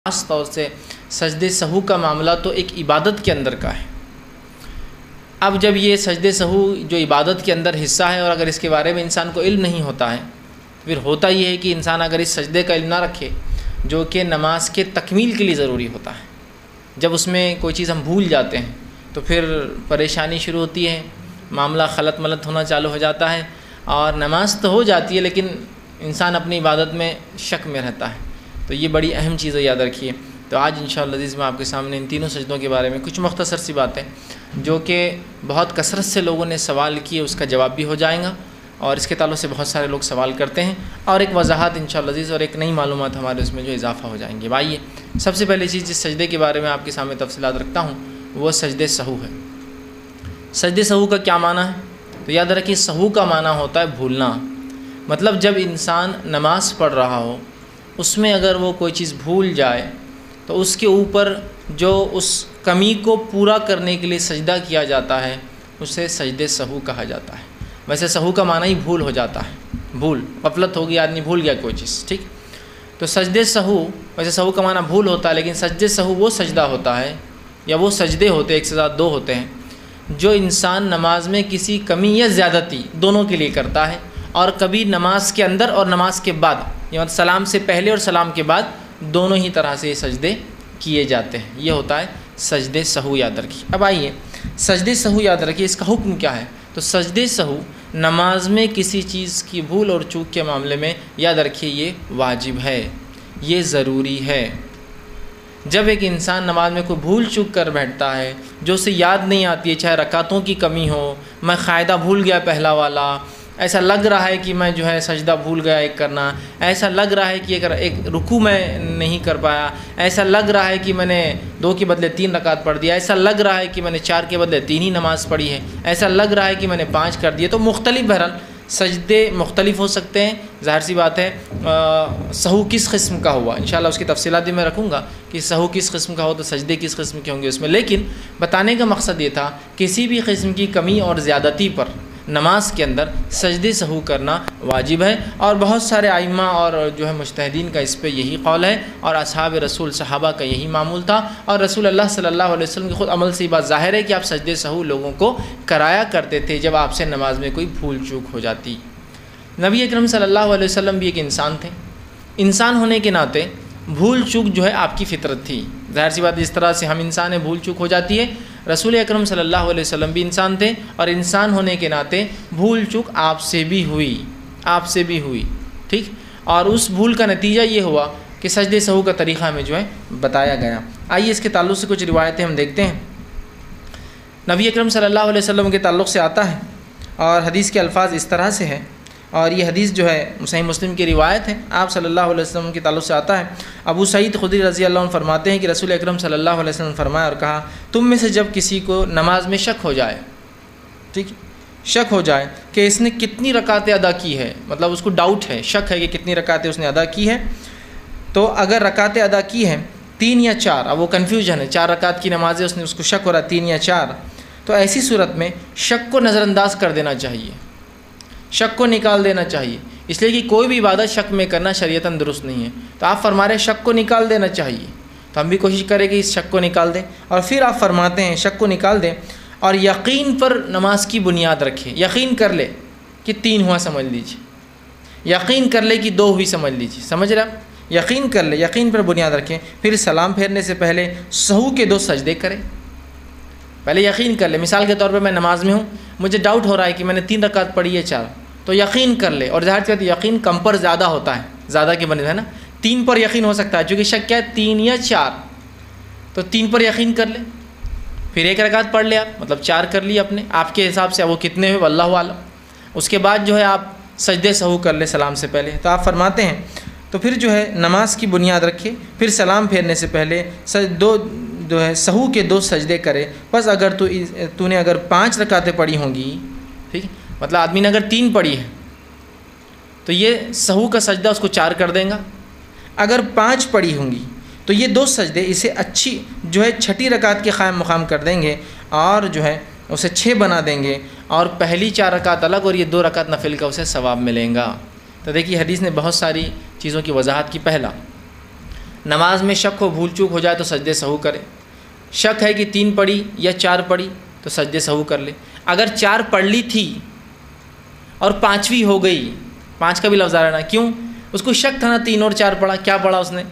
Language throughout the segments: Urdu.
خاص طور سے سجدے سہو کا معاملہ تو ایک عبادت کے اندر کا ہے۔ اب جب یہ سجدے سہو جو عبادت کے اندر حصہ ہے اور اگر اس کے بارے میں انسان کو علم نہیں ہوتا ہے، پھر ہوتا یہ ہے کہ انسان اگر اس سجدے کا علم نہ رکھے جو کہ نماز کے تکمیل کے لیے ضروری ہوتا ہے، جب اس میں کوئی چیز ہم بھول جاتے ہیں تو پھر پریشانی شروع ہوتی ہے، معاملہ خلط ملط ہونا چالو ہو جاتا ہے اور نماز تو ہو جاتی ہے لیکن انسان اپنی عبادت میں شک میں رہتا ہے۔ تو یہ بڑی اہم چیز ہے، یاد رکھیے۔ تو آج انشاءاللہ عزیز میں آپ کے سامنے ان تینوں سجدوں کے بارے میں کچھ مختصر سی باتیں جو کہ بہت کثرت سے لوگوں نے سوال کیے، اس کا جواب بھی ہو جائے گا، اور اس کے تعلق سے بہت سارے لوگ سوال کرتے ہیں، اور ایک وضاحت انشاءاللہ عزیز اور ایک نئی معلومات ہمارے اس میں جو اضافہ ہو جائیں گے۔ آئیے سب سے پہلی چیز جس سجدے کے بارے میں آپ کے سامنے تفصیلات رکھتا ہوں وہ سجدے سہو ہے۔ سجدے سہو کا کیا معنی ہے؟ تو یاد رکھیے سہو کا معنی ہوتا ہے بھولنا، مطلب جب انسان نماز پڑھ رہا ہو اس میں اگر وہ کوئی چیز بھول جائے تو اس کے اوپر جو اس کمی کو پورا کرنے کے لیے سجدہ کیا جاتا ہے اسے سجدے سہو کہا جاتا ہے۔ ویسے سہو کا معنی ہی بھول ہو جاتا ہے، بھول، غفلت ہوگی، آدمی بھول گیا کوئی چیز، ٹھیک۔ تو سجدے سہو، ویسے سہو کا معنی بھول ہوتا ہے لیکن سجدے سہو وہ سجدہ ہوتا ہے یا وہ سجدے ہوتے ہیں، ایک سے زیادہ دو ہوتے ہیں، جو انسان نماز میں کسی کمی یا زیادتی دونوں کے لیے کرتا ہے، اور کبھی نماز کے اندر اور نماز کے بعد، یعنی سلام سے پہلے اور سلام کے بعد دونوں ہی طرح سے یہ سجدے کیے جاتے ہیں، یہ ہوتا ہے سجدے سہو، یاد رکھیے۔ اب آئیے سجدے سہو یاد رکھیے اس کا حکم کیا ہے۔ تو سجدے سہو نماز میں کسی چیز کی بھول اور چوک کے معاملے میں یاد رکھیے یہ واجب ہے، یہ ضروری ہے۔ جب ایک انسان نماز میں کوئی بھول چوک کر بیٹھتا ہے جو اسے یاد نہیں آتی ہے، چاہے رکعتوں کی کمی ہو، میں قاعدہ بھول گیا پہلا والا، ایسا لگ رہا ہے کہ میں جو ہے سجدہ بھول گیا ایک کرنا، ایسا لگ رہا ہے کہ ایک رکوع میں نہیں کر پایا، ایسا لگ رہا ہے کہ میں نے 2 کے بدلے 3 رکعت پڑھ دیا، ایسا لگ رہا ہے کہ میں نے 4 کے بدلے 3 ہی نماز پڑھی ہے، ایسا لگ رہا ہے کہ میں نے 5 کر دیے۔ تو مختلف بہرحال سجدے مختلف ہو سکتے ہیں، ظاہر سی بات ہے۔ سہو کس قسم کا ہوا انشاءاللہ اس کی تفصیلات بھی میں رکھوں گا کہ سہو کس قسم کا ہو تو سجدے کس قسم کے ہوں گے اس میں، لیکن بتانے کا مقصد یہ تھا کسی بھی قسم کی کمی اور زیادتی پر نماز کے اندر سجدے سہو کرنا واجب ہے، اور بہت سارے ائمہ اور جو ہے مجتہدین کا اس پہ یہی قول ہے، اور اصحاب رسول صحابہ کا یہی معمول تھا، اور رسول اللہ صلی اللہ علیہ وسلم کے خود عمل سے یہ بات ظاہر ہے کہ آپ سجدے سہو لوگوں کو کرایا کرتے تھے جب آپ سے نماز میں کوئی بھول چوک ہو جاتی۔ نبی اکرم صلی اللہ علیہ وسلم بھی ایک انسان تھے، انسان ہونے کے ناطے بھول چوک جو ہے آپ کی فطرت تھی، ظاہر سی بات جس طرح سے ہم انسان ہیں بھول چوک ہو جاتی ہے، رسول اکرم صلی اللہ علیہ وسلم بھی انسان تھے، اور انسان ہونے کے ناطے بھول چوک آپ سے بھی ہوئی، ٹھیک۔ اور اس بھول کا نتیجہ یہ ہوا کہ سجدے سہو کا طریقہ ہمیں جو ہے بتایا گیا۔ آئیے اس کے تعلق سے کچھ روایتیں ہم دیکھتے ہیں۔ نبی اکرم صلی اللہ علیہ وسلم کے تعلق سے آتا ہے اور حدیث کے الفاظ اس طرح سے ہیں، اور یہ حدیث جو ہے صحیح مسلم کی روایت ہے، آپ صلی اللہ علیہ وسلم کے تعلق سے آتا ہے۔ ابو سعید خدری رضی اللہ عنہ فرماتے ہیں کہ رسول اکرم صلی اللہ علیہ وسلم نے فرمایا اور کہا، تم میں سے جب کسی کو نماز میں شک ہو جائے، ٹھیک، شک ہو جائے کہ اس نے کتنی رکعتیں ادا کی ہے، مطلب اس کو ڈاؤٹ ہے، شک ہے کہ کتنی رکعتیں اس نے ادا کی ہے، تو اگر رکعتیں ادا کی ہیں 3 یا 4، اب وہ کنفیوژن ہے، 4 رکعت کی نماز ہے، اس کو شک ہو رہا ہے 3 یا 4، تو ایسی صورت میں شک کو نظر انداز کر دینا چاہیے، شک کو نکال دینا چاہیے، اس لیے کہ کوئی بھی عبادت شک میں کرنا شریعتاً درست نہیں ہے۔ تو آپ فرما رہے شک کو نکال دینا چاہیے، تو ہم بھی کوشش کریں کہ اس شک کو نکال دیں، اور پھر آپ فرماتے ہیں شک کو نکال دیں اور یقین پر نماز کی بنیاد رکھیں، یقین کر لے کہ 3 ہوا سمجھ لیجیے، یقین کر لے کہ 2 ہوئی سمجھ لیجیے، سمجھ رہے آپ، یقین کر لے، یقین پر بنیاد رکھیں، پھر سلام پھیرنے سے پہلے سہو کے 2 سجدے کریں۔ پہلے یقین کر لے، مثال کے طور پہ میں نماز میں ہوں، مجھے ڈاؤٹ ہو رہا ہے کہ میں نے 3 رکعت پڑھی ہے 4، تو یقین کر لے، اور ظاہر بات یقین کم پر زیادہ ہوتا ہے، زیادہ کے بنے ہے نا، 3 پر یقین ہو سکتا ہے، چونکہ شک کیا ہے 3 یا 4، تو 3 پر یقین کر لے، پھر 1 رکعت پڑھ لے آپ، مطلب 4 کر لی اپنے آپ کے حساب سے، وہ کتنے ہوئے واللہ عالم۔ اس کے بعد جو ہے آپ سجدے سہو کر لے سلام سے پہلے۔ تو آپ فرماتے ہیں تو پھر جو ہے نماز کی بنیاد رکھے، پھر سلام پھیرنے سے پہلے جو ہے سہو کے 2 سجدے کرے، بس اگر تو نے اگر 5 رکعتیں پڑھی ہوں گی، ٹھیک، مطلب آدمی نے اگر 3 پڑھی ہے تو یہ سہو کا سجدہ اس کو 4 کر دیں گا، اگر 5 پڑھی ہوں گی تو یہ 2 سجدے اسے اچھی جو ہے 6ٹی رکعت کے قائم مقام کر دیں گے، اور جو ہے اسے 6 بنا دیں گے، اور پہلی 4 رکعت الگ اور یہ 2 رکعت نفل کا اسے ثواب ملیں گا۔ تو دیکھیے حدیث نے بہت ساری چیزوں کی وضاحت کی۔ پہلا، نماز میں شک ہو، بھول چوک ہو جائے تو سجدے سہو کرے. شک ہے کہ 3 پڑھی یا 4 پڑھی تو سجدے سہو کر لے. اگر 4 پڑھ لی تھی اور 5ویں ہو گئی، 5 کا بھی لفظ آ رہا ہے نا، کیوں؟ اس کو شک تھا نا 3 اور 4 پڑھا، کیا پڑھا اس نے؟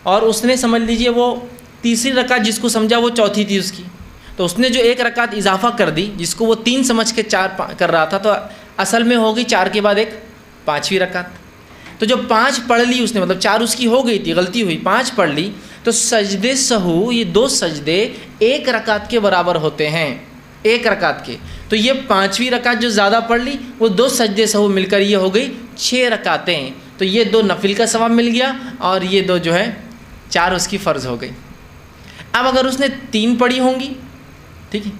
اور اس نے سمجھ لیجئے وہ تیسری رکعت جس کو سمجھا وہ چوتھی تھی اس کی، تو اس نے جو 1 رکعت اضافہ کر دی جس کو وہ 3 سمجھ کے 4 کر رہا تھا، تو اصل میں ہوگی 4 کے بعد ایک 5ویں رکعت. تو جو 5 پڑھ لی اس نے، مطلب 4 اس کی ہو گئی تھی، غلطی ہوئی، 5 پڑھ لی، تو سجدے سہو یہ 2 سجدے 1 رکعت کے برابر ہوتے ہیں، 1 رکعت کے. تو یہ 5ویں رکعت جو زیادہ پڑھ لی وہ 2 سجدے سہو مل کر یہ ہو گئی 6 رکعتیں. تو یہ 2 نفل کا ثواب مل گیا اور یہ 2 جو ہے 4 اس کی فرض ہو گئی. اب اگر اس نے 3 پڑھی ہوں گی، ٹھیک ہے،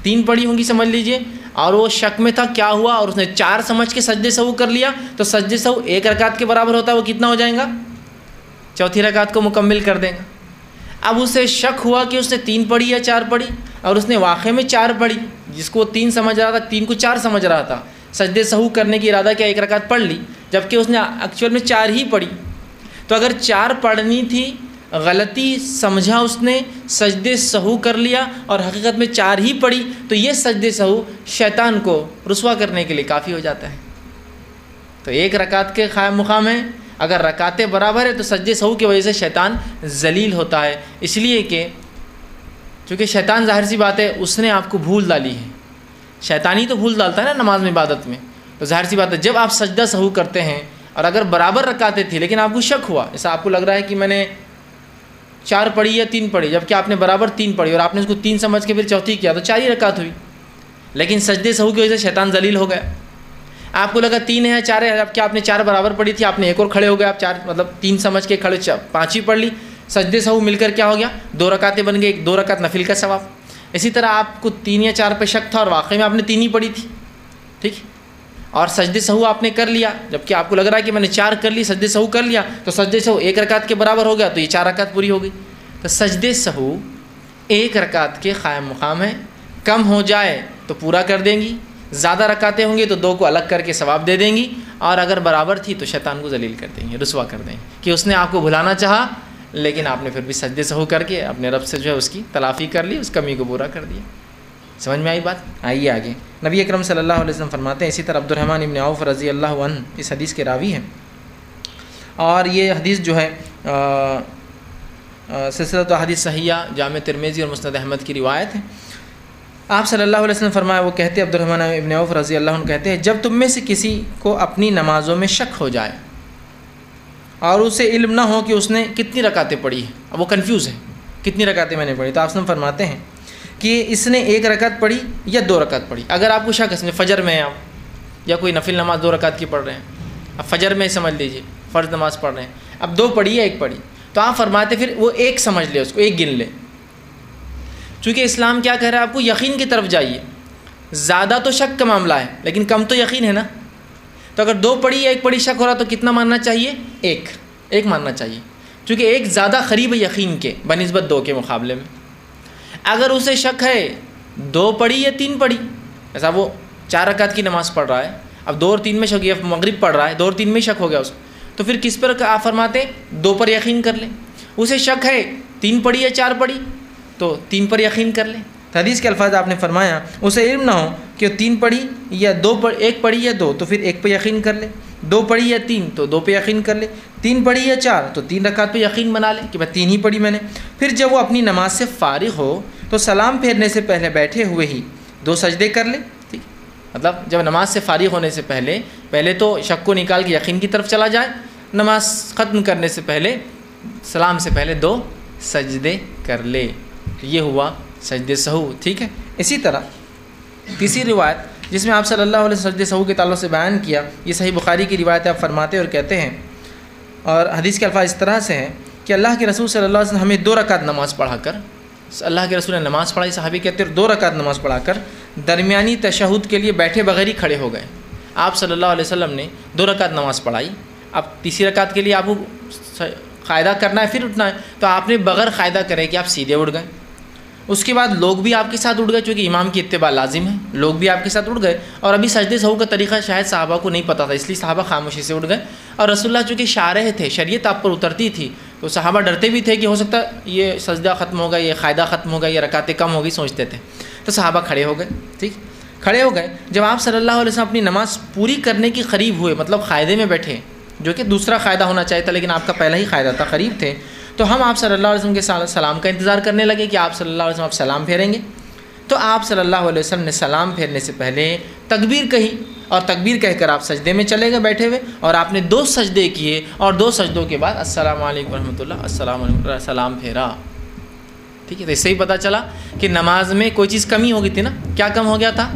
3 پڑھی ہوں گی سمجھ لیجئے، اور وہ شک میں تھا کیا ہوا، اور اس نے 4 سمجھ کے سجدے سہو کر لیا، تو سجدے سہو 1 رکعت کے برابر ہوتا ہے، وہ کتنا ہو جائے گا؟ چوتھی رکعت کو مکمل کر دیں گا. اب اسے شک ہوا کہ اس نے 3 پڑھی یا 4 پڑھی، اور اس نے واقع میں 4 پڑھی، جس کو 3 سمجھ رہا تھا، 3 کو 4 سمجھ رہا تھا، سجدے سہو کرنے کی ارادہ کیا 1 رکعت پڑھ لی، جبکہ اس نے ایکچوئل میں 4 ہی پڑھی. تو اگر 4 پڑھنی تھی، غلطی سمجھا اس نے، سجدے سہو کر لیا اور حقیقت میں 4 ہی پڑھی، تو یہ سجدے سہو شیطان کو رسوا کرنے کے لیے کافی ہو جاتا ہے. تو 1 رکعت کے قائم مقام ہے، اگر رکعتیں برابر ہے تو سجدے سہو کی وجہ سے شیطان ذلیل ہوتا ہے، اس لیے کہ چونکہ شیطان ظاہر سی بات ہے اس نے آپ کو بھول ڈالی ہے. شیطان ہی تو بھول ڈالتا ہے نا نماز میں، عبادت میں. تو ظاہر سی بات ہے جب آپ سجدہ سہو کرتے ہیں اور اگر برابر رکعتیں تھی لیکن آپ کو شک ہوا، جیسا آپ کو لگ رہا ہے کہ میں نے 4 پڑھی یا 3 پڑھی، جبکہ آپ نے برابر 3 پڑھی اور آپ نے اس کو 3 سمجھ کے پھر چوتھی کیا، تو 4 ہی رکعت ہوئی، لیکن سجدے سہو کی وجہ سے شیطان ذلیل ہو گیا. آپ کو لگا 3 ہے یا 4 ہے، جبکہ آپ نے 4 برابر پڑھی تھی، آپ نے ایک اور کھڑے ہو گئے، آپ 4 مطلب 3 سمجھ کے کھڑے 5 ہی پڑھ لی، سجدے سہو مل کر کیا ہو گیا 2 رکعتیں بن گئی، 2 رکعت نفل کا ثواب. اسی طرح آپ کو 3 یا 4 پہ شک تھا اور واقعی میں آپ نے 3 ہی پڑھی تھی، ٹھیک، اور سجدے سہو آپ نے کر لیا، جبکہ آپ کو لگ رہا ہے کہ میں نے 4 کر لی، سجدے سہو کر لیا، تو سجدے سہو 1 رکعت کے برابر ہو گیا، تو یہ 4 رکعت پوری ہو گئی. تو سجدے سہو 1 رکعت کے قائم مقام ہے، کم ہو جائے تو پورا کر دیں گی، زیادہ رکعتیں ہوں گی تو 2 کو الگ کر کے ثواب دے دیں گی، اور اگر برابر تھی تو شیطان کو ذلیل کر دیں گے، رسوا کر دیں گے کہ اس نے آپ کو بھلانا چاہا لیکن آپ نے پھر بھی سجدے سہو کر کے اپنے رب سے جو ہے اس کی تلافی کر لی، اس کمی کو پورا کر دیا. سمجھ میں آئی بات؟ آئیے آگے. نبی اکرم صلی اللہ علیہ وسلم فرماتے ہیں، اسی طرح عبد الرحمن ابن عوف رضی اللہ عنہ اس حدیث کے راوی ہیں، اور یہ حدیث جو ہے سلسلۃ احادیث صحیحہ جامع ترمذی اور مسند احمد کی روایت ہے. آپ صلی اللہ علیہ وسلم فرمایا، وہ کہتے ہیں عبد الرحمن ابن عوف رضی اللہ عنہ کہتے ہیں، جب تم میں سے کسی کو اپنی نمازوں میں شک ہو جائے اور اسے علم نہ ہو کہ اس نے کتنی رکعتیں پڑھی ہیں، اب وہ کنفیوز ہے کتنی رکعتیں میں نے پڑھی، تو آپ وسلم فرماتے ہیں کہ اس نے 1 رکعت پڑھی یا 2 رکعت پڑھی. اگر آپ کو شک ہے فجر میں ہیں آپ یا کوئی نفل نماز 2 رکعت کی پڑھ رہے ہیں، اب فجر میں سمجھ لیجئے فرض نماز پڑھ رہے ہیں، اب 2 پڑھی یا 1 پڑھی، تو آپ فرماتے پھر وہ 1 سمجھ لے، اس کو 1 گن لے. چونکہ اسلام کیا کہہ رہا ہے آپ کو، یقین کی طرف جائیے. زیادہ تو شک کا معاملہ ہے لیکن کم تو یقین ہے نا. تو اگر 2 پڑھی یا 1 پڑھی شک ہو رہا تو کتنا ماننا چاہیے؟ 1 ماننا چاہیے، چونکہ 1 زیادہ قریب ہے یقین کے بنسبت 2 کے مقابلے میں. اگر اسے شک ہے 2 پڑھی یا 3 پڑھی، ایسا وہ 4 رکعت کی نماز پڑھ رہا ہے، اب 2 اور 3 میں شک، یا مغرب پڑھ رہا ہے 2 اور 3 میں شک ہو گیا اس کو، تو پھر کس پر آپ فرماتے 2 پر یقین کر لیں. اسے شک ہے 3 پڑھی یا 4 پڑھی تو 3 پر یقین کر لیں. حدیث کے الفاظ آپ نے فرمایا، اسے علم نہ ہو کہ 3 پڑھی یا 1 پڑھی یا 2 تو پھر 1 پہ یقین کر لے، 2 پڑھی یا 3 تو 2 پہ یقین کر لے، 3 پڑھی یا 4 تو 3 رکعت پہ یقین بنا لے کہ میں 3 ہی پڑھی میں نے. پھر جب وہ اپنی نماز سے فارغ ہو تو سلام پھیرنے سے پہلے بیٹھے ہوئے ہی 2 سجدے کر لے. ٹھیک، مطلب جب نماز سے فارغ ہونے سے پہلے تو شک کو نکال کے یقین کی طرف چلا جائے، نماز ختم کرنے سے پہلے سلام سے پہلے 2 سجدے کر لے. یہ ہوا سجدے سہو. ٹھیک ہے، اسی طرح تیسری روایت جس میں آپ صلی اللہ علیہ وسلم سجدے سہو کے تعلق سے بیان کیا، یہ صحیح بخاری کی روایت ہے. آپ فرماتے اور کہتے ہیں، اور حدیث کے الفاظ اس طرح سے ہیں کہ اللہ کے رسول صلی اللہ علیہ وسلم ہمیں 2 رکعت نماز پڑھا کر، اللہ کے رسول نے نماز پڑھائی، صحابی کہتے ہیں 2 رکعت نماز پڑھا کر درمیانی تشہد کے لیے بیٹھے بغیر ہی کھڑے ہو گئے. آپ صلی اللہ علیہ وسلم نے 2 رکعت نماز پڑھائی، اب تیسری رکعت کے لیے آپ کو قاعدہ کرنا ہے پھر اٹھنا ہے، تو آپ نے بغیر قاعدہ کرے کہ آپ سیدھے اٹھ گئے. اس کے بعد لوگ بھی آپ کے ساتھ اٹھ گئے، چونکہ امام کی اتباع لازم ہے، لوگ بھی آپ کے ساتھ اٹھ گئے. اور ابھی سجدے سہو کا طریقہ شاید صحابہ کو نہیں پتہ تھا، اس لیے صحابہ خاموشی سے اٹھ گئے اور رسول اللہ چونکہ شارح تھے، شریعت آپ پر اترتی تھی، تو صحابہ ڈرتے بھی تھے کہ ہو سکتا یہ سجدہ ختم ہوگا، یہ قاعدہ ختم ہوگا، یہ رکعتیں کم ہوگی، سوچتے تھے. تو صحابہ کھڑے ہو گئے. ٹھیک، کھڑے ہو گئے. جب آپ صلی اللہ علیہ وسلم اپنی نماز پوری کرنے کے قریب ہوئے، مطلب قاعدے میں بیٹھے، جو کہ دوسرا قاعدہ ہونا چاہیے تھا لیکن آپ کا پہلا ہی قاعدہ تھا، قریب تھے، تو ہم آپ صلی اللہ علیہ وسلم کے سلام کا انتظار کرنے لگے کہ آپ صلی اللہ علیہ وسلم آپ سلام پھیریں گے. تو آپ صلی اللہ علیہ وسلم نے سلام پھیرنے سے پہلے تکبیر کہی، اور تکبیر کہہ کر آپ سجدے میں چلے گئے بیٹھے ہوئے، اور آپ نے 2 سجدے کیے، اور 2 سجدوں کے بعد السلام علیکم ورحمۃ اللہ، السلام علیکم، سلام پھیرا. ٹھیک ہے، تو اس سے ہی پتہ چلا کہ نماز میں کوئی چیز کمی ہو گئی تھی نا. کیا کم ہو گیا تھا؟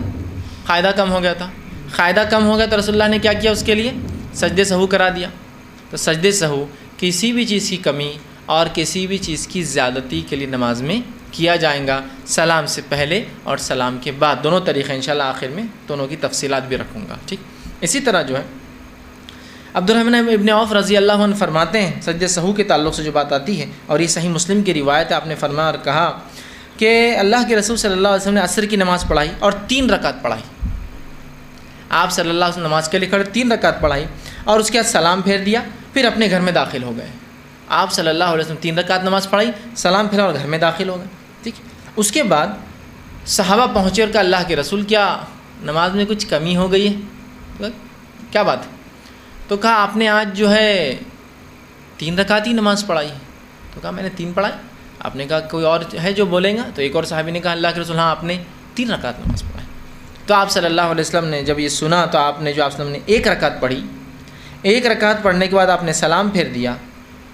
قاعدہ کم ہو گیا تھا. قاعدہ کم ہو گیا تو رسول اللہ نے کیا کیا اس کے لیے؟ سجدے سہو کرا دیا. تو سجدے سہو کسی بھی چیز کی کمی اور کسی بھی چیز کی زیادتی کے لیے نماز میں کیا جائے گا، سلام سے پہلے اور سلام کے بعد. دونوں طریقے انشاءاللہ آخر میں دونوں کی تفصیلات بھی رکھوں گا. ٹھیک، اسی طرح جو ہے عبد الرحمن ابن عوف رضی اللہ عنہ فرماتے ہیں، سجدے سہو کے تعلق سے جو بات آتی ہے، اور یہ صحیح مسلم کی روایت ہے، آپ نے فرمایا اور کہا کہ اللہ کے رسول صلی اللہ علیہ وسلم نے عصر کی نماز پڑھائی اور 3 رکعت پڑھائی. آپ صلی اللہ علیہ وسلم نماز کے لیے کھڑے 3 رکعت پڑھائی اور اس کے بعد سلام پھیر دیا، پھر اپنے گھر میں داخل ہو گئے. آپ صلی اللہ علیہ وسلم 3 رکعت نماز پڑھائی، سلام پھیرا اور گھر میں داخل ہو گئے. ٹھیک، اس کے بعد صحابہ پہنچے اور کہا اللہ کے رسول کیا نماز میں کچھ کمی ہو گئی ہے؟ کیا بات ہے؟ تو کہا آپ نے آج جو ہے 3 رکعت ہی نماز پڑھائی. تو کہا میں نے 3 پڑھائی. آپ نے کہا کوئی اور ہے جو بولیں گا؟ تو ایک اور صحابی نے کہا اللہ کے رسول ہاں آپ نے 3 رکعت نماز پڑھائی. تو آپ صلی اللہ علیہ وسلم نے جب یہ سنا تو آپ نے جو آپ صلی اللہ علیہ وسلم نے 1 رکعت پڑھی، 1 رکعت پڑھنے کے بعد آپ نے سلام پھیر دیا،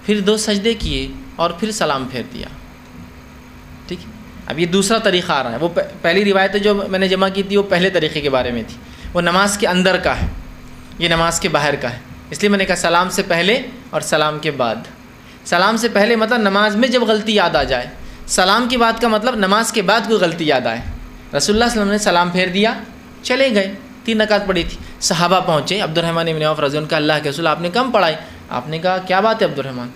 پھر 2 سجدے کیے اور پھر سلام پھیر دیا. ٹھیک، اب یہ دوسرا طریقہ آ رہا ہے. وہ پہلی روایت جو میں نے جمع کی تھی وہ پہلے طریقے کے بارے میں تھی، وہ نماز کے اندر کا ہے، یہ نماز کے باہر کا ہے. اس لیے میں نے کہا سلام سے پہلے اور سلام کے بعد. سلام سے پہلے مطلب نماز میں جب غلطی یاد آ جائے، سلام کی بات کا مطلب نماز کے بعد کوئی غلطی یاد آئے. رسول اللہ صلی اللہ علیہ وسلم نے سلام پھیر دیا، چلے گئے. 3 رکعت پڑھی تھی. صحابہ پہنچے، عبد الرحمن ابن عوف رضی اللہ عنہ کا اللہ کے رسول آپ نے کم پڑھائی. آپ نے کہا کیا بات ہے عبد الرحمن؟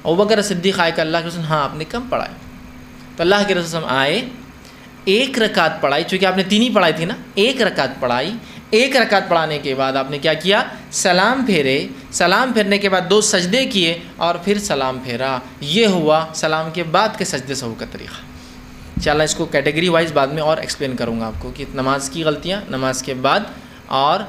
ابوبکر صدیق آئے کہ اللہ کے رسول ہاں آپ نے کم پڑھائی. تو اللہ کے رسول آئے، 1 رکعت پڑھائی، چونکہ آپ نے 3 ہی پڑھائی تھی نا، 1 رکعت پڑھائی. 1 رکعت پڑھانے کے بعد آپ نے کیا کیا؟ سلام پھیرے. سلام پھیرنے کے بعد 2 سجدے کیے اور پھر سلام پھیرا. یہ ہوا سلام کے بعد کے سجدے سہو کا طریقہ. انشاءاللہ اس کو کیٹیگری وائز بعد میں اور ایکسپلین کروں گا آپ کو کہ نماز کی غلطیاں نماز کے بعد، اور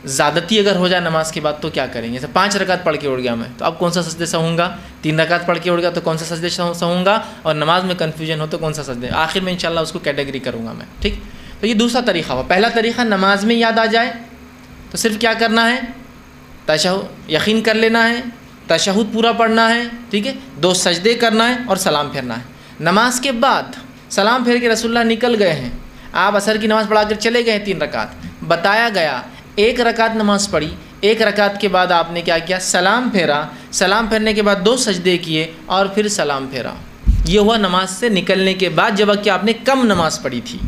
زیادتی اگر ہو جائے نماز کے بعد تو کیا کریں گے. جیسے 5 رکعت پڑھ کے اٹھ گیا میں تو اب کون سا سجدے سہوں گا؟ 3 رکعت پڑھ کے اٹھ گیا تو کون سا سجدے سہوں گا؟ اور نماز میں کنفیوژن ہو تو کون سا سجدے؟ آخر میں انشاءاللہ اس کو کیٹیگری کروں گا میں. ٹھیک، تو یہ دوسرا طریقہ ہوا. پہلا طریقہ نماز میں یاد آ جائے تو صرف کیا کرنا ہے؟ تشہد یقین کر لینا ہے، تشہد پورا پڑھنا ہے. ٹھیک ہے، 2 سجدے کرنا ہے اور سلام پھیرنا ہے. نماز کے بعد سلام پھیر کے رسول اللہ نکل گئے ہیں، آپ عصر کی نماز پڑھا کر چلے گئے ہیں 3 رکعت. بتایا گیا 1 رکعت نماز پڑھی، 1 رکعت کے بعد آپ نے کیا کیا؟ سلام پھیرا. سلام پھیرنے کے بعد 2 سجدے کیے اور پھر سلام پھیرا. یہ ہوا نماز سے نکلنے کے بعد، جب کہ آپ نے کم نماز پڑھی تھی.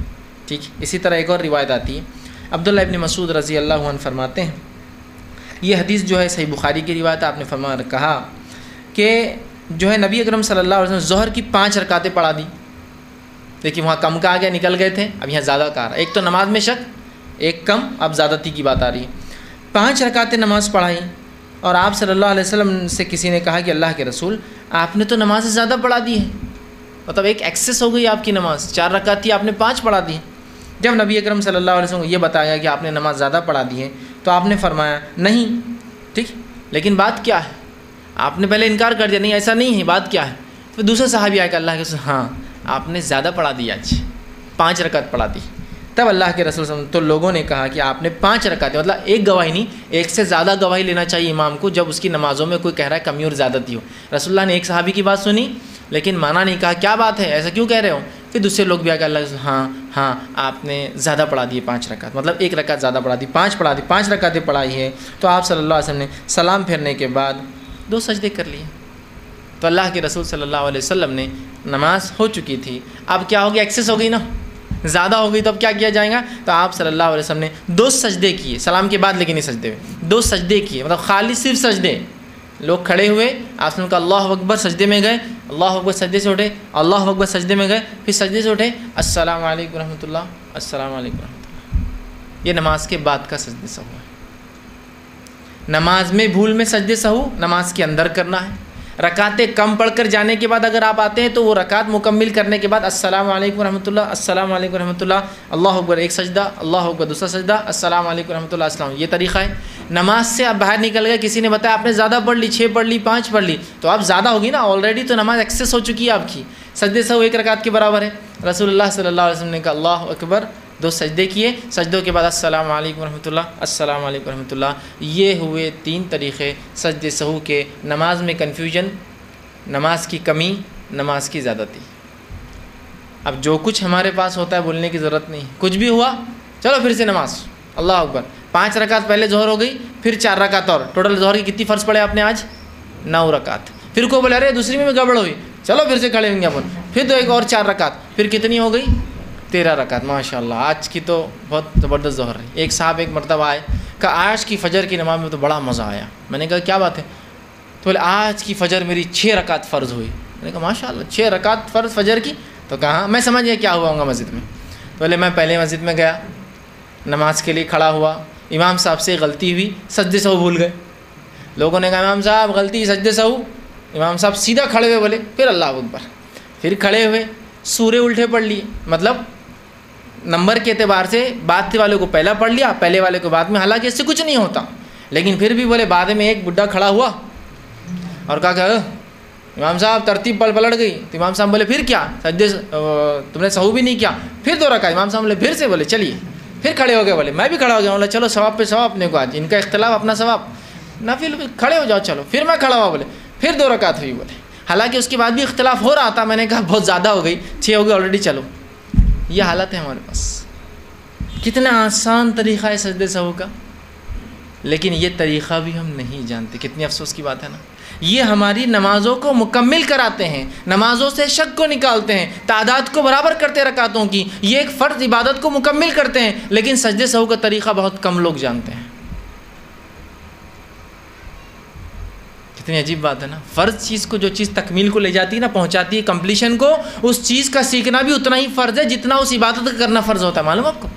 ٹھیک، اسی طرح ایک اور روایت آتی ہے، عبداللہ ابن مسعود رضی اللہ عنہ فرماتے ہیں، یہ حدیث جو ہے صحیح بخاری کی روایت ہے. آپ نے فرمایا کہا کہ جو ہے نبی اکرم صلی اللہ علیہ وسلم ظہر کی 5 رکعتیں پڑھا دی. دیکھیے وہاں کم کہا گیا، نکل گئے تھے، اب یہاں زیادہ کہا رہا ہے. ایک تو نماز میں شک، ایک کم، اب زیادتی کی بات آ رہی ہے. 5 رکعتیں نماز پڑھائی اور آپ صلی اللہ علیہ وسلم سے کسی نے کہا کہ اللہ کے رسول آپ نے تو نماز زیادہ پڑھا دی ہے، مطلب ایک ایکسس ہو گئی آپ کی نماز. 4 رکعت تھی، آپ نے 5 پڑھا دی. جب نبی اکرم صلی اللہ علیہ وسلم کو یہ بتایا کہ آپ نے نماز زیادہ پڑھا دی ہے تو آپ نے فرمایا نہیں. ٹھیک، لیکن بات کیا ہے؟ آپ نے پہلے انکار کر دیا، نہیں ایسا نہیں ہے، بات کیا ہے؟ پھر دوسرے صحابی آئے کہ اللہ کے رسول ہاں آپ نے زیادہ پڑھا دی، آج 5 رکعت پڑھا دی. تب اللہ کے رسول صلی اللہ علیہ وسلم تو لوگوں نے کہا کہ آپ نے 5 رکعتیں، مطلب ایک گواہی نہیں، ایک سے زیادہ گواہی لینا چاہیے امام کو جب اس کی نمازوں میں کوئی کہہ رہا ہے کمی اور زیادتی ہو. رسول اللہ نے ایک صحابی کی بات سنی لیکن مانا نہیں، کہا کیا بات ہے، ایسا کیوں کہہ رہے ہو؟ پھر دوسرے لوگ بھی آ کے اللہ کے رسول ہاں آپ نے زیادہ پڑھا دی 5 رکعت، مطلب 1 رکعت زیادہ پڑھا دی، 5 پڑھا دی، 5 رکعتیں پڑھائی ہے. تو آپ صلی اللہ علیہ وسلم نے سلام پھیرنے کے بعد 2 سجدے کر لیے. تو اللہ کے رسول صلی اللہ علیہ وسلم نے نماز ہو چکی تھی، اب کیا ہو گیا؟ ایکسس ہو گئی نا، زیادہ ہو گئی. تو اب کیا کیا جائے گا؟ تو آپ صلی اللہ علیہ وسلم نے 2 سجدے کیے سلام کے بعد، لیکن نہیں سجدے ہوئے، 2 سجدے کیے، مطلب خالی صرف سجدے. لوگ کھڑے ہوئے، آپ نے کہا اللہ اکبر، سجدے میں گئے، اللہ اکبر، سجدے سے اٹھے، اللہ اکبر، سجدے میں گئے، پھر سجدے سے اٹھے، السلام علیکم ورحمۃ اللہ، السلام علیکم ورحمۃ اللہ. یہ نماز کے بعد کا سجدے سہو ہے. نماز میں بھول میں سجدے سہو نماز کے اندر کرنا ہے. رکعتیں کم پڑھ کر جانے کے بعد اگر آپ آتے ہیں تو وہ رکعت مکمل کرنے کے بعد السلام علیکم ورحمۃ اللہ، السلام علیکم ورحمۃ اللہ، اللہ اکبر ایک سجدہ، اللہ اکبر دوسرا سجدہ، السلام علیکم ورحمۃ اللہ السلام. یہ طریقہ ہے. نماز سے آپ باہر نکل گئے، کسی نے بتایا آپ نے زیادہ پڑھ لی، 6 پڑھ لی، 5 پڑھ لی، تو آپ زیادہ ہوگی نا، آلریڈی تو نماز ایکسیس ہو چکی ہے آپ کی. سجدے سہو 1 رکعت کے برابر ہے. رسول اللہ صلی اللہ علیہ وسلم نے کہا اللہ اکبر، 2 سجدے کیے، سجدوں کے بعد السلام علیکم ورحمۃ اللہ، السلام علیکم ورحمۃ اللہ. یہ ہوئے 3 طریقے سجدے سہو کے. نماز میں کنفیوژن، نماز کی کمی، نماز کی زیادتی. اب جو کچھ ہمارے پاس ہوتا ہے بولنے کی ضرورت نہیں، کچھ بھی ہوا چلو پھر سے نماز، اللہ اکبر. 5 رکعت پہلے ظہر ہو گئی، پھر 4 رکعت اور، ٹوٹل ظہر کی کتنی فرض پڑے آپ نے آج؟ 9 رکعت. پھر کو بولے ارے دوسری میں گڑبڑ ہوئی، چلو پھر سے کھڑے ہوئیں گے اپن، پھر تو ایک اور 4 رکعت، پھر کتنی ہو گئی؟ 13 رکعت. ماشاء اللہ آج کی تو بہت زبردست ظہر ہے. ایک صاحب ایک مرتبہ آئے، کہا آج کی فجر کی نماز میں تو بڑا مزہ آیا. میں نے کہا کیا بات ہے؟ تو بولے آج کی فجر میری 6 رکعت فرض ہوئی. میں نے کہا ماشاء اللہ 6 رکعت فرض فجر کی؟ تو کہا میں سمجھ گیا کیا ہوا ہوں گا مسجد میں. تو بولے میں پہلے مسجد میں گیا، نماز کے لیے کھڑا ہوا، امام صاحب سے غلطی ہوئی، سجدے سہو بھول گئے. لوگوں نے کہا امام صاحب غلطی سجدے سہو. امام صاحب سیدھا کھڑے ہوئے بولے پھر اللہ اکبر، پھر کھڑے ہوئے، سورے الٹے پڑھ لیے. مطلب نمبر کے اعتبار سے بعد والے کو پہلا پڑھ لیا، پہلے والے کو بعد میں، حالانکہ اس سے کچھ نہیں ہوتا. لیکن پھر بھی بولے بعد میں ایک بڈھا کھڑا ہوا اور کہا کہ امام صاحب ترتیب پلٹ گئی. تو امام صاحب بولے پھر کیا سجدے تم نے سہو بھی نہیں کیا، پھر 2 رکعت. امام صاحب بولے پھر سے، بولے چلیے، پھر کھڑے ہو گئے. بولے میں بھی کھڑا ہو گیا. بولے چلو ثواب پہ ثواب اپنے کو، آج ان کا اختلاف اپنا ثواب نہ، پھر کھڑے ہو جاؤ چلو. پھر میں کھڑا ہوا، بولے پھر 2 رکعت ہوئی. بولے حالانکہ اس کے بعد بھی اختلاف ہو رہا تھا. میں نے کہا بہت زیادہ ہو گئی، 6 ہو گئی آلریڈی، چلو. یہ حالت ہے ہمارے پاس. کتنا آسان طریقہ ہے سجدے سہو کا، لیکن یہ طریقہ بھی ہم نہیں جانتے. کتنی افسوس کی بات ہے نا. یہ ہماری نمازوں کو مکمل کراتے ہیں، نمازوں سے شک کو نکالتے ہیں، تعداد کو برابر کرتے رکعتوں کی. یہ ایک فرض عبادت کو مکمل کرتے ہیں، لیکن سجدے سہو کا طریقہ بہت کم لوگ جانتے ہیں. کتنی عجیب بات ہے نا. فرض چیز کو، جو چیز تکمیل کو لے جاتی ہے نا، پہنچاتی ہے کمپلیشن کو، اس چیز کا سیکھنا بھی اتنا ہی فرض ہے جتنا اس عبادت کا کرنا فرض ہوتا ہے. معلوم آپ کو؟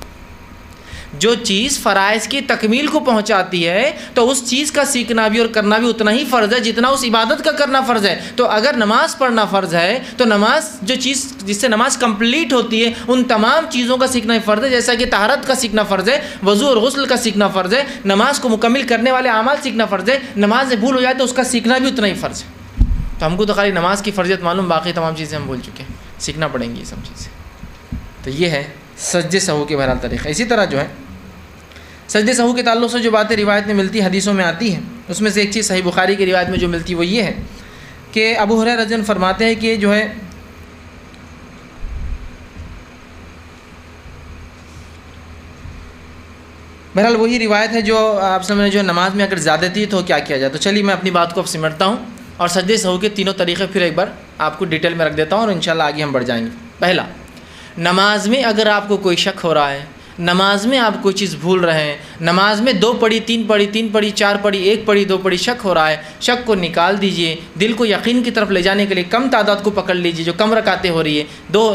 جو چیز فرائض کی تکمیل کو پہنچاتی ہے تو اس چیز کا سیکھنا بھی اور کرنا بھی اتنا ہی فرض ہے جتنا اس عبادت کا کرنا فرض ہے. تو اگر نماز پڑھنا فرض ہے تو نماز، جو چیز جس سے نماز کمپلیٹ ہوتی ہے، ان تمام چیزوں کا سیکھنا ہی فرض ہے. جیسا کہ طہارت کا سیکھنا فرض ہے، وضو اور غسل کا سیکھنا فرض ہے، نماز کو مکمل کرنے والے اعمال سیکھنا فرض ہے. نماز سے بھول ہو جائے تو اس کا سیکھنا بھی اتنا ہی فرض ہے. تو ہم کو تو خالی نماز کی فرضیت معلوم، باقی تمام چیزیں ہم بھول چکے ہیں. سیکھنا پڑیں گی یہ سب چیزیں. تو یہ ہے سجدے سہو کے بہرحال طریقہ. اسی طرح جو ہے سجدے سہو کے تعلق سے جو باتیں روایت میں ملتی، حدیثوں میں آتی ہیں، اس میں سے ایک چیز صحیح بخاری کی روایت میں جو ملتی وہ یہ ہے کہ ابو ہریرہ رضی اللہ عنہ فرماتے ہیں کہ جو ہے بہرحال وہی روایت ہے جو آپ سمجھیں، جو نماز میں اگر زیادتی تو کیا کیا جائے. تو چلیے میں اپنی بات کو اب سمٹتا ہوں اور سجدے سہو کے تینوں طریقے پھر ایک بار آپ کو ڈیٹیل میں رکھ دیتا ہوں اور انشاءاللہ آگے ہم بڑھ جائیں گے. پہلا، نماز میں اگر آپ کو کوئی شک ہو رہا ہے، نماز میں آپ کوئی چیز بھول رہے ہیں، نماز میں 2 پڑھی 3 پڑھی 3 پڑھی 4 پڑھی 1 پڑھی 2 پڑھی، شک ہو رہا ہے، شک کو نکال دیجئے. دل کو یقین کی طرف لے جانے کے لیے کم تعداد کو پکڑ لیجئے جو کم رکعتیں ہو رہی ہے.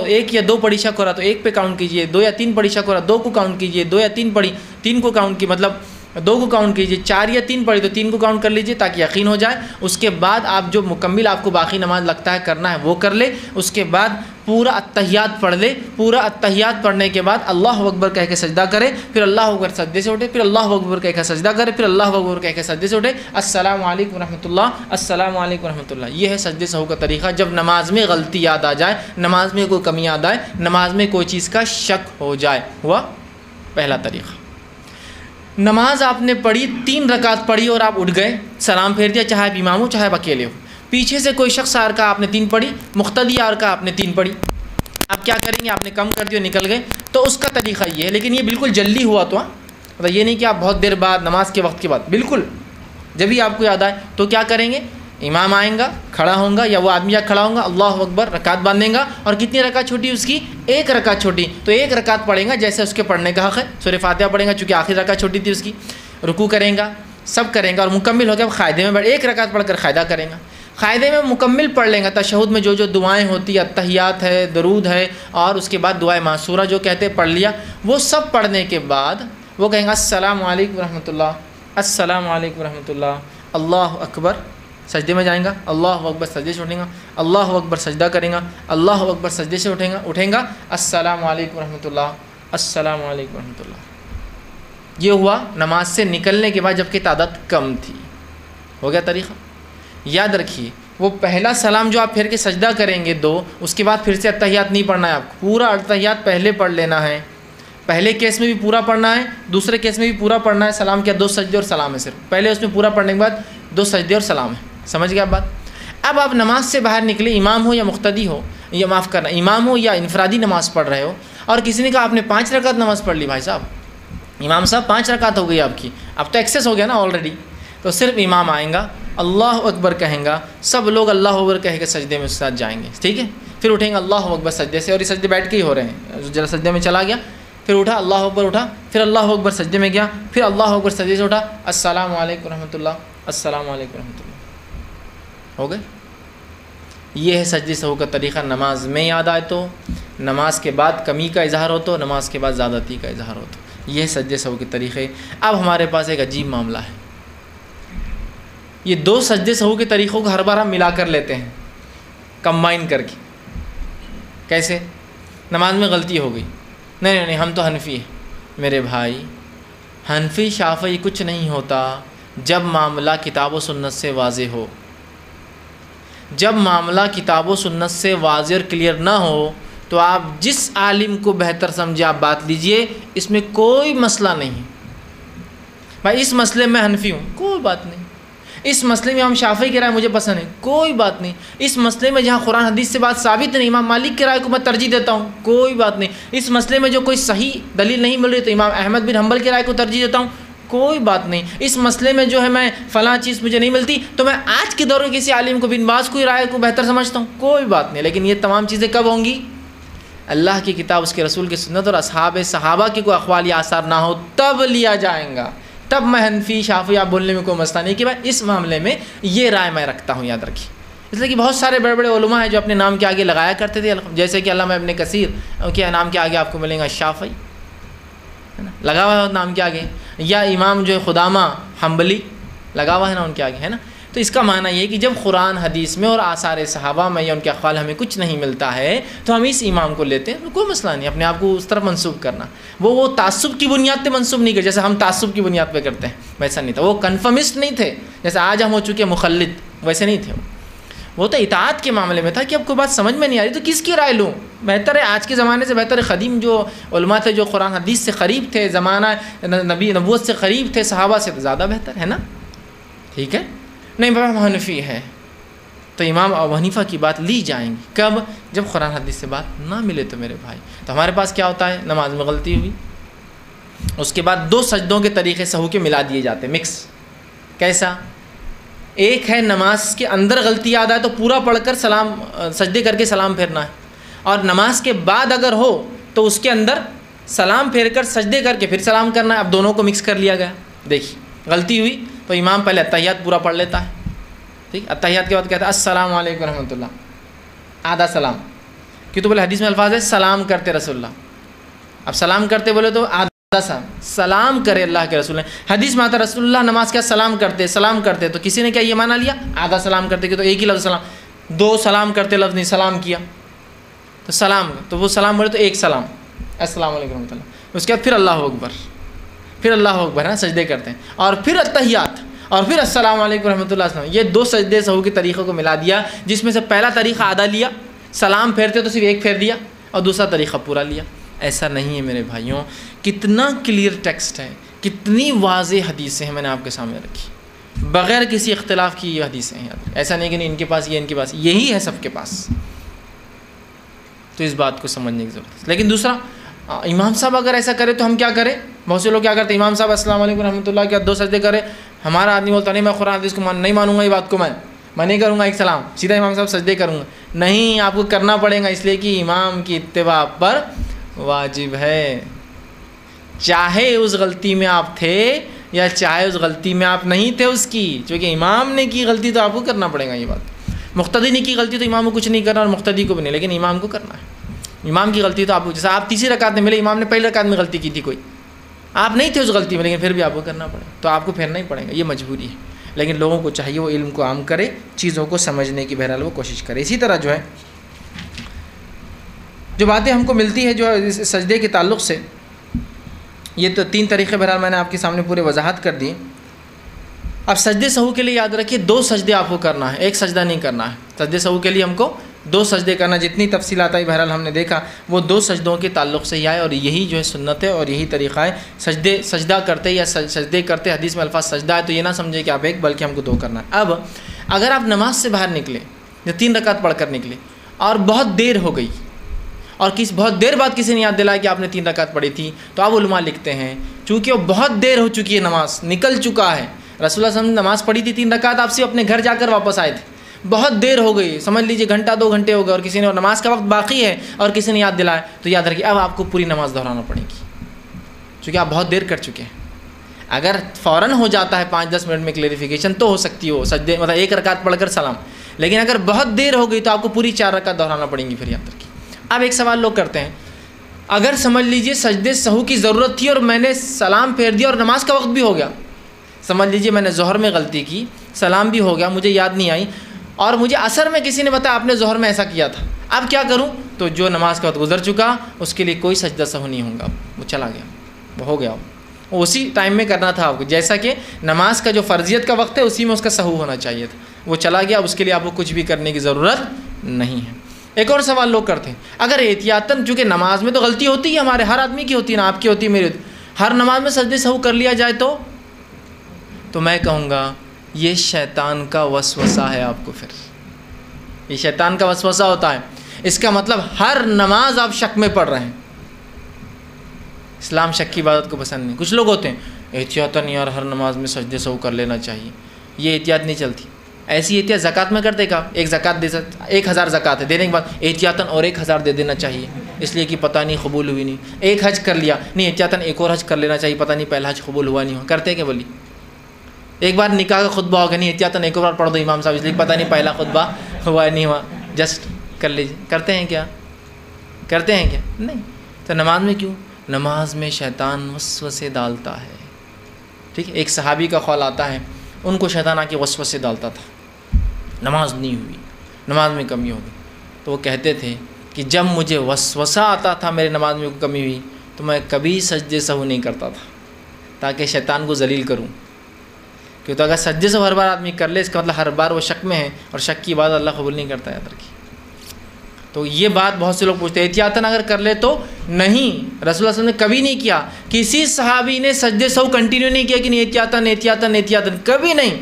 1 یا 2 پڑھی شک ہو رہا تو 1 پہ کاؤنٹ کیجئے. 2 یا 3 پڑھی شک ہو رہا 2 کو کاؤنٹ کیجئے. 2 یا 3 پڑھی 3 کو کاؤنٹ کی، مطلب 2 کو کاؤنٹ کیجئے. 4 یا 3 پڑھی تو 3 کو کاؤنٹ کر لیجئے تاکہ یقین ہو جائے. اس کے بعد آپ جو مکمل آپ کو باقی نماز لگتا ہے کرنا ہے وہ کر لے. اس کے بعد پورا التحیات پڑھ لے. پورا التحیات پڑھنے کے بعد اللہ اکبر کہہ کے سجدہ کرے، پھر اللہ اکبر سجدے سے اٹھے، پھر اللہ اکبر کہہ کے سجدہ کرے، پھر اللہ اکبر کہہ کے سجدے سے اٹھے. السلام علیکم ورحمۃ اللہ، السلام علیکم ورحمۃ اللہ. یہ ہے سجدے سہو کا طریقہ. جب نماز میں غلطی یاد آ جائے، نماز میں کوئی کمی یاد آئے، نماز میں کوئی چیز کا شک ہو جائے. ہوا پہلا طریقہ. نماز آپ نے پڑھی، 3 رکعت پڑھی اور آپ اٹھ گئے، سلام پھیر دیا، چاہے آپ امام ہو چاہے آپ اکیلے ہو. پیچھے سے کوئی شخص آر کا آپ نے 3 پڑھی، مقتدی آر کا آپ نے 3 پڑھی. آپ کیا کریں گے؟ آپ نے کم کر دیا، نکل گئے. تو اس کا طریقہ یہ ہے، لیکن یہ بالکل جلدی ہوا تو مطلب یہ نہیں کہ آپ بہت دیر بعد، نماز کے وقت کے بعد، بالکل جب بھی آپ کو یاد آئے تو کیا کریں گے؟ امام آئیں گا، کھڑا ہوں گا یا وہ آدمی یا کھڑا ہوں گا، اللہ اکبر، رکعت باندھیں گا. اور کتنی رکعت چھوٹی اس کی؟ 1 رکعت چھوٹی. تو 1 رکعت پڑھیں گا جیسے اس کے پڑھنے کا حق ہے. سورہ فاتحہ پڑھیں گا چونکہ آخری رکعت چھوٹی تھی اس کی. رکوع کریں گا، سب کریں گا اور مکمل ہو گیا قاعدے میں بیٹھ 1 رکعت پڑھ کر قاعدہ کریں گا. قاعدے میں مکمل پڑھ لیں گا. تشہد میں جو جو دعائیں ہوتی ہیں، التحیات ہے، درود ہے، اور اس کے بعد دعائے معصورہ جو کہتے ہیں پڑھ لیا. وہ سب پڑھنے کے بعد وہ کہیں گا السلام علیکم ورحمۃ اللہ، السلام علیکم ورحمۃ اللہ، اللہ اکبر، سجدے میں جائیں گا، اللہ اکبر، سجدے سے اٹھیں گا، اللہ اکبر، سجدہ کریں گا، اللہ اکبر، سجدے سے اٹھیں گا، السلام علیکم ورحمۃ اللہ، السلام علیکم ورحمۃ اللہ۔ یہ ہوا نماز سے نکلنے کے بعد جب کہ تعداد کم تھی۔ ہو گیا طریقہ؟ یاد رکھیے وہ پہلا سلام جو آپ پھر کے سجدہ کریں گے دو، اس کے بعد پھر سے اتحیات نہیں پڑھنا ہے آپ کو، پورا اتحیات پہلے پڑھ لینا ہے۔ پہلے کیس میں بھی پورا پڑھنا ہے، دوسرے کیس میں بھی پورا پڑھنا ہے۔ سلام کیا؟ 2 سجدے اور سلام ہے صرف، پہلے اس میں پورا پڑھنے کے بعد 2 سجدے اور سلام ہے۔ سمجھ گیا آپ بات؟ اب آپ نماز سے باہر نکلے، امام ہو یا مقتدی ہو، یا معاف کرنا امام ہو یا انفرادی نماز پڑھ رہے ہو، اور کسی نے کہا آپ نے 5 رکعت نماز پڑھ لی، بھائی صاحب امام صاحب 5 رکعت ہو گئی آپ کی، اب تو ایکسیس ہو گیا نا آلریڈی، تو صرف امام آئیں گا، اللہ اکبر کہیں گا، سب لوگ اللہ اکبر کہہ کے سجدے میں اس کے ساتھ جائیں گے، ٹھیک ہے؟ پھر اٹھیں گے اللہ اکبر سجدے سے، اور یہ سجدے بیٹھ کے ہی ہو رہے ہیں، ذرا سجدے میں چلا گیا، پھر اٹھا اللہ اکبر، اٹھا، پھر اللہ اکبر سجدے میں گیا، پھر اللہ اکبر سجدے سے اٹھا، السلام علیکم رحمۃ اللہ، السلام علیکم رحمۃ اللہ، ہو گئے؟ یہ ہے سجدے سہو کا طریقہ۔ نماز میں یاد آئے تو، نماز کے بعد کمی کا اظہار ہو تو، نماز کے بعد زیادتی کا اظہار ہو تو، یہ ہے سجدے سہو کے طریقے۔ اب ہمارے پاس ایک عجیب معاملہ ہے، یہ 2 سجدے سہو کے طریقوں کو ہر بار ہم ملا کر لیتے ہیں، کمبائن کر کے۔ کیسے؟ نماز میں غلطی ہو گئی، نہیں ہم تو حنفی ہیں۔ میرے بھائی حنفی شافعی کچھ نہیں ہوتا جب معاملہ کتاب و سنت سے واضح ہو۔ جب معاملہ کتاب و سنت سے واضح اور کلیئر نہ ہو تو آپ جس عالم کو بہتر سمجھے آپ بات لیجئے، اس میں کوئی مسئلہ نہیں۔ بھائی اس مسئلے میں حنفی ہوں، کوئی بات نہیں۔ اس مسئلے میں امام شافعی کی رائے مجھے پسند ہے، کوئی بات نہیں۔ اس مسئلے میں جہاں قرآن حدیث سے بات ثابت نہیں، امام مالک کی رائے کو میں ترجیح دیتا ہوں، کوئی بات نہیں۔ اس مسئلے میں جو کوئی صحیح دلیل نہیں مل رہی تو امام احمد بن حنبل کی رائے کو ترجیح دیتا ہوں، کوئی بات نہیں۔ اس مسئلے میں جو ہے میں فلاں چیز مجھے نہیں ملتی تو میں آج کے دور میں کسی عالم کو بن باز کی رائے کو بہتر سمجھتا ہوں، کوئی بات نہیں۔ لیکن یہ تمام چیزیں کب ہوں گی؟ اللہ کی کتاب، اس کے رسول کی سنت اور اصحاب صحابہ کی کوئی اقوال یا آثار نہ ہو، تب لیا جائیں گا۔ تب میں حنفی شافعی آپ بولنے میں کوئی مسئلہ نہیں کہ بھائی اس معاملے میں یہ رائے میں رکھتا ہوں، یاد رکھیے۔ اس لیے کہ بہت سارے بڑے بڑے علماء ہیں جو اپنے نام کے آگے لگایا کرتے تھے، جیسے کہ علامہ ابن کثیر کے نام کے آگے آپ کو ملیں گا شافعی، ہے نا، لگا ہوا ہے نام کے آگے، یا امام جو ہے خدامہ حنبلی لگا ہوا ہے نا ان کے آگے، ہے نا۔ تو اس کا معنی یہ ہے کہ جب قرآن حدیث میں اور آثار صحابہ میں یا ان کے اقوال ہمیں کچھ نہیں ملتا ہے تو ہم اس امام کو لیتے ہیں، کوئی مسئلہ نہیں اپنے آپ کو اس طرف منسوب کرنا۔ وہ تعصب کی بنیاد پہ منسوب نہیں کرتے جیسے ہم تعصب کی بنیاد پہ کرتے ہیں، ویسا نہیں تھا۔ وہ کنفرمسٹ نہیں تھے جیسے آج ہم ہو چکے مخلد، ویسے نہیں تھے۔ وہ تو اطاعت کے معاملے میں تھا کہ اب کوئی بات سمجھ میں نہیں آ رہی تو کس کی رائے لوں؟ بہتر ہے آج کے زمانے سے بہتر ہے قدیم جو علماء تھے جو قرآن حدیث سے قریب تھے، زمانہ نبی نبوت سے قریب تھے، صحابہ سے تو زیادہ بہتر ہے نا، ٹھیک ہے۔ نہیں بابا ہم حنفی ہے تو امام ابو حنیفہ کی بات لی جائیں گی، کب؟ جب قرآن حدیث سے بات نہ ملے تو میرے بھائی۔ تو ہمارے پاس کیا ہوتا ہے؟ نماز میں غلطی ہوئی، اس کے بعد 2 سجدوں کے طریقے سہو کے ملا دیے جاتے ہیں، مکس۔ کیسا؟ ایک ہے نماز کے اندر غلطی یاد آئے تو پورا پڑھ کر سلام سجدے کر کے سلام پھیرنا ہے، اور نماز کے بعد اگر ہو تو اس کے اندر سلام پھیر کر سجدے کر کے پھر سلام کرنا ہے۔ اب دونوں کو مکس کر لیا گیا۔ دیکھیے غلطی ہوئی تو امام پہلے اتحیات پورا پڑھ لیتا ہے، ٹھیک، اتحیات کے بعد کہتا ہے السلام علیکم رحمۃ اللہ، آدھا سلام، کیوں تو بولے حدیث میں الفاظ ہے سلام کرتے رسول اللہ۔ اب سلام کرتے بولے تو آدھا سلام کرے اللہ کے رسول نے، حدیث میں آتا رسول اللہ نماز کا سلام کرتے، تو کسی نے کیا یہ مانا لیا آدھا سلام کرتے کہ تو ایک ہی لفظ سلام، 2 سلام کرتے لفظ نہیں، سلام کیا تو سلام، تو وہ سلام بولے تو ایک سلام السلام علیکم رحمۃ اللہ، اس کے بعد پھر اللہ اکبر، پھر اللہ اکبر ہے سجدے کرتے ہیں، اور پھر اتحیات، اور پھر السلام علیکم رحمۃ اللہ وسلم۔ یہ 2 سجدے سہو کے طریقوں کو ملا دیا، جس میں سے پہلا طریقہ آدھا لیا، سلام پھیرتے تو صرف ایک پھیر دیا، اور دوسرا طریقہ پورا لیا۔ ایسا نہیں ہے میرے بھائیوں، کتنا کلیئر ٹیکسٹ ہے، کتنی واضح حدیثیں ہیں میں نے آپ کے سامنے رکھی، بغیر کسی اختلاف کی یہ حدیثیں ہیں۔ ایسا نہیں کہ نہیں ان کے پاس یہ ان کے پاس، یہی ہے سب کے پاس، تو اس بات کو سمجھنے کی ضرورت ہے۔ لیکن دوسرا، امام صاحب اگر ایسا کرے تو ہم کیا کریں؟ بہت سے لوگ کیا کرتے ہیں، امام صاحب السلام علیکم رحمۃ اللہ کے 2 سجدے کرے، ہمارا آدمی بولتا نہیں میں قرآن حدیث کو نہیں مانوں گا، یہ بات کو میں نہیں کروں گا، ایک سلام سیدھا امام صاحب سجدے کروں گا۔ نہیں، آپ کو کرنا پڑے گا، اس لیے کہ امام کی اتباع پر واجب ہے، چاہے اس غلطی میں آپ تھے یا چاہے اس غلطی میں آپ نہیں تھے اس کی، چونکہ امام نے کی غلطی تو آپ کو کرنا پڑے گا۔ یہ بات مقتدی نے کی غلطی تو امام کو کچھ نہیں کرنا، اور مقتدی کو بھی نہیں، لیکن امام کو کرنا ہے۔ امام کی غلطی تو آپ کو، جیسے آپ تیسری رکعت میں ملے، امام نے پہلی رکعت میں غلطی کی تھی کوئی، آپ نہیں تھے اس غلطی میں لیکن پھر بھی آپ کو کرنا پڑے، تو آپ کو پھیرنا ہی پڑے گا، یہ مجبوری ہے۔ لیکن لوگوں کو چاہیے وہ علم کو عام کرے، چیزوں کو سمجھنے کی بہرحال وہ کوشش کرے۔ اسی طرح جو ہے جو باتیں ہم کو ملتی ہے جو سجدے کے تعلق سے، یہ تو 3 طریقے بہرحال میں نے آپ کے سامنے پورے وضاحت کر دی۔ اب سجدے سہو کے لیے یاد رکھیے 2 سجدے آپ کو کرنا ہے، ایک سجدہ نہیں کرنا ہے۔ سجدے سہو کے لیے ہم کو 2 سجدے کرنا، جتنی تفصیلات آئی بہرحال ہم نے دیکھا وہ 2 سجدوں کے تعلق سے ہی آئے، اور یہی جو ہے سنت ہے اور یہی طریقہ ہے۔ سجدہ کرتے یا سجدے کرتے حدیث میں الفاظ سجدہ ہے تو یہ نہ سمجھے کہ آپ ایک، بلکہ ہم کو 2 کرنا ہے۔ اب اگر آپ نماز سے باہر نکلے یا 3 رکعت پڑھ کر نکلے اور بہت دیر ہو گئی اور بہت دیر بعد کسی نے یاد دلایا کہ آپ نے 3 رکعت پڑھی تھی، تو اب علماء لکھتے ہیں چونکہ وہ بہت دیر ہو چکی ہے، نماز نکل چکا ہے، رسول اللہ صلی اللہ علیہ وسلم نے نماز پڑھی تھی 3 رکعت، آپ سے اپنے گھر جا کر واپس آئے تھے، بہت دیر ہو گئی، سمجھ لیجئے گھنٹہ 2 گھنٹے ہو گئے، اور کسی نے نماز کا وقت باقی ہے اور کسی نے یاد دلایا، تو یاد رکھیے اب آپ کو پوری نماز دہرانا پڑے گی، چونکہ آپ بہت دیر کر چکے ہیں۔ اگر فوراً ہو جاتا ہے 5-10 منٹ میں کلیریفیکیشن تو ہو سکتی ہو سجدے، مطلب 1 رکعت پڑھ کر سلام، لیکن اگر بہت دیر ہو گئی تو آپ کو پوری 4 رکعت دہرانا پڑیں گی پھر یاد رکھیے۔ اب ایک سوال لوگ کرتے ہیں، اگر سمجھ لیجئے سجدے سہو کی ضرورت تھی اور میں نے سلام پھیر دیا اور نماز کا وقت بھی ہو گیا، سمجھ لیجئے میں نے ظہر میں غلطی کی، سلام بھی ہو گیا، مجھے یاد نہیں آئی، اور مجھے عصر میں کسی نے بتایا آپ نے ظہر میں ایسا کیا تھا، اب کیا کروں؟ تو جو نماز کا وقت گزر چکا اس کے لیے کوئی سجدہ سہو نہیں ہوگا، وہ چلا گیا، وہ ہو گیا، وہ اسی ٹائم میں کرنا تھا آپ کو، جیسا کہ نماز کا جو فرضیت کا وقت ہے اسی میں اس کا سہو ہونا چاہیے تھا، وہ چلا گیا، اس کے لیے آپ کو کچھ بھی کرنے کی ضرورت نہیں ہے۔ ایک اور سوال لوگ کرتے ہیں، اگر احتیاطاً، چونکہ نماز میں تو غلطی ہوتی ہے، ہمارے ہر آدمی کی ہوتی ہے نا، آپ کی ہوتی ہے، میری ہوتی ہے، ہر نماز میں سجدے سہو کر لیا جائے تو میں کہوں گا یہ شیطان کا وسوسہ ہے آپ کو، پھر یہ شیطان کا وسوسہ ہوتا ہے، اس کا مطلب ہر نماز آپ شک میں پڑھ رہے ہیں۔ اسلام شک کی عبادت کو پسند نہیں۔ کچھ لوگ ہوتے ہیں احتیاطاً یار ہر نماز میں سجدے سہو کر لینا چاہیے، یہ احتیاط نہیں چلتی۔ ایسی احتیاط زکوٰۃ میں کرتے کا، ایک زکوٰۃ دے سکتے، 1000 زکوٰۃ ہے، دینے کے بعد احتیاطاً اور 1000 دے دینا چاہیے، اس لیے کہ پتہ نہیں قبول ہوئی نہیں۔ ایک حج کر لیا، نہیں احتیاطاً ایک اور حج کر لینا چاہیے، پتہ نہیں پہلا حج قبول ہوا نہیں ہوا، کرتے کہ بولی ایک بار نکاح کا خطبہ ہو گیا، نہیں احتیاطاً ایک بار پڑھ دو امام صاحب، اس لیے پتہ نہیں پہلا خطبہ ہوا نہیں ہوا، جسٹ کر لیجیے۔ کرتے ہیں کیا؟ کرتے ہیں کیا؟ نہیں۔ تو نماز میں کیوں؟ نماز میں شیطان وسوسے ڈالتا ہے، ٹھیک ہے۔ ایک صحابی کا قول آتا ہے ان کو شیطان آ کے وسوسے ڈالتا تھا، نماز نہیں ہوئی، نماز میں کمی ہو گئی، تو وہ کہتے تھے کہ جب مجھے وسوسہ آتا تھا میرے نماز میں کمی ہوئی تو میں کبھی سجدے سہو نہیں کرتا تھا تاکہ شیطان کو ذلیل کروں، کیوں تو اگر سجدے سہو ہر بار آدمی کر لے اس کا مطلب ہر بار وہ شک میں ہے، اور شک کی بات اللہ قبول نہیں کرتا، یاد رکھیے۔ تو یہ بات بہت سے لوگ پوچھتے ہیں احتیاطاً اگر کر لے تو نہیں، رسول اللہ صلی اللہ علیہ وسلم نے کبھی نہیں کیا، کسی صحابی نے سجدے سہو کنٹینیو نہیں کیا کہ نہیں احتیاطاً احتیاطاً احتیاطاً، کبھی نہیں۔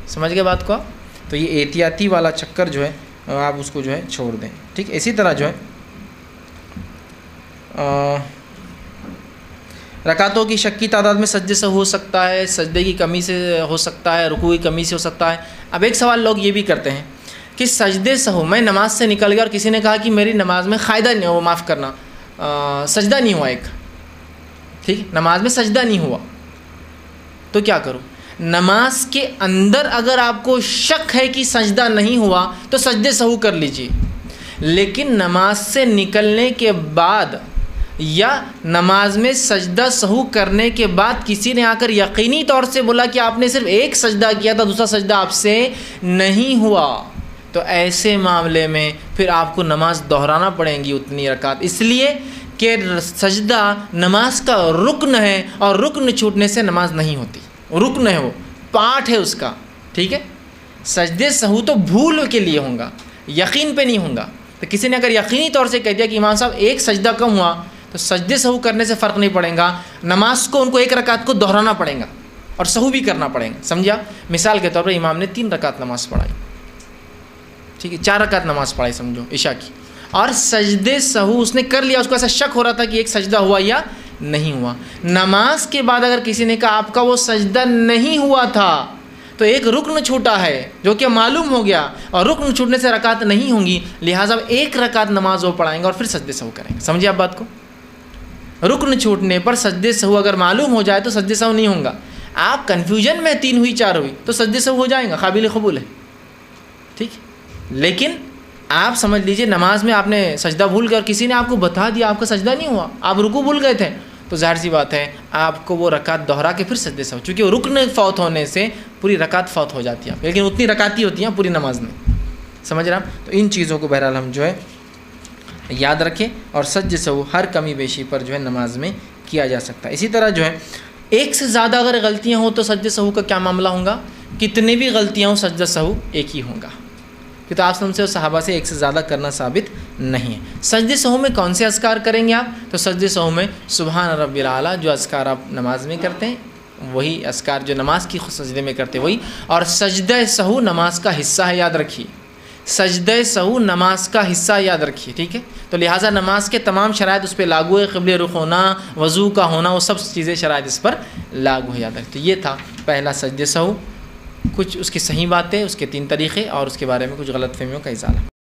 سمجھ گئے بات کو آپ؟ تو یہ احتیاطی والا چکر جو ہے آپ اس کو جو ہے چھوڑ دیں، ٹھیک ہے۔ اسی طرح جو ہے رکعتوں کی شک کی تعداد میں سجدے سے ہو سکتا ہے، سجدے کی کمی سے ہو سکتا ہے، رکوع کی کمی سے ہو سکتا ہے۔ اب ایک سوال لوگ یہ بھی کرتے ہیں کہ سجدے سہو میں نماز سے نکل گیا اور کسی نے کہا کہ میری نماز میں قاعدہ نہیں ہوا، معاف کرنا سجدہ نہیں ہوا، ایک ٹھیک نماز میں سجدہ نہیں ہوا، تو کیا کروں؟ نماز کے اندر اگر آپ کو شک ہے کہ سجدہ نہیں ہوا تو سجدے سہو کر لیجئے، لیکن نماز سے نکلنے کے بعد یا نماز میں سجدہ سہو کرنے کے بعد کسی نے آ کر یقینی طور سے بولا کہ آپ نے صرف ایک سجدہ کیا تھا، دوسرا سجدہ آپ سے نہیں ہوا، تو ایسے معاملے میں پھر آپ کو نماز دہرانا پڑیں گی اتنی رکعت، اس لیے کہ سجدہ نماز کا رکن ہے اور رکن چھوٹنے سے نماز نہیں ہوتی، رکن ہے، وہ پارٹ ہے اس کا، ٹھیک ہے۔ سجدے سہو تو بھول کے لیے ہوں گا، یقین پہ نہیں ہوں گا۔ تو کسی نے اگر یقینی طور سے کہہ دیا کہ امام صاحب ایک سجدہ کم ہوا تو سجدے سہو کرنے سے فرق نہیں پڑے گا، نماز کو ان کو ایک رکعت کو دہرانا پڑے گا اور سہو بھی کرنا پڑے گا، سمجھا؟ مثال کے طور پر امام نے 3 رکعت نماز پڑھائی، ٹھیک ہے، 4 رکعت نماز پڑھائی سمجھو عشاء کی، اور سجدے سہو اس نے کر لیا، اس کو ایسا شک ہو رہا تھا کہ ایک سجدہ ہوا یا نہیں ہوا، نماز کے بعد اگر کسی نے کہا آپ کا وہ سجدہ نہیں ہوا تھا تو ایک رکن چھوٹا ہے جو کہ معلوم ہو گیا، اور رکن چھوٹنے سے رکعت نہیں ہوں گی، لہٰذا ایک رکعت نماز وہ پڑھائیں گے اور پھر سجدے سہو کریں گے، سمجھے آپ بات کو؟ رکن چھوٹنے پر سجدے سہو اگر معلوم ہو جائے تو سجدے سہو نہیں ہوں گا، آپ کنفیوژن میں 3 ہوئی 4 ہوئی تو سجدے سہو ہو جائیں گا، قابل قبول ہے، ٹھیک۔ لیکن آپ سمجھ لیجئے نماز میں آپ نے سجدہ بھول گئے اور کسی نے آپ کو بتا دیا آپ کا سجدہ نہیں ہوا، آپ رکوع بھول گئے تھے، تو ظاہر سی بات ہے آپ کو وہ رکعت دہرا کے پھر سجدے سہو، چونکہ وہ رکن فوت ہونے سے پوری رکعت فوت ہو جاتی ہے، لیکن اتنی رکعت ہی ہوتی ہیں پوری نماز میں، سمجھ رہے ہیں؟ تو ان چیزوں کو بہرحال ہم جو ہے یاد رکھیں، اور سجدے سہو ہر کمی بیشی پر جو ہے نماز میں کیا جا سکتا ہے۔ اسی طرح جو ہے ایک سے زیادہ اگر غلطیاں ہوں تو سجدے سہو کا کیا معاملہ ہوگا؟ کتنے بھی غلطیاں ہوں سجدہ سہو ایک ہی ہوگا، کہ تو آپ سے صحابہ سے ایک سے زیادہ کرنا ثابت نہیں ہے۔ سجدے سہو میں کون سے اذکار کریں گے آپ؟ تو سجدے سہو میں سبحان ربی الاعلیٰ جو اذکار آپ نماز میں کرتے ہیں وہی اذکار جو نماز کی سجدے میں کرتے وہی، اور سجدہ سہو نماز کا حصہ ہے، یاد رکھیے سجدہ سہو نماز کا حصہ یاد رکھیے، ٹھیک ہے؟ تو لہٰذا نماز کے تمام شرائط اس پہ لاگو ہے، قبلے رخ ہونا، وضو کا ہونا، وہ سب چیزیں شرائط اس پر لاگو ہے، یاد رکھیے۔ تو یہ تھا پہلا سجدہ سہو، کچھ اس کی صحیح باتیں، اس کے 3 طریقے، اور اس کے بارے میں کچھ غلط فہمیوں کا ازالہ۔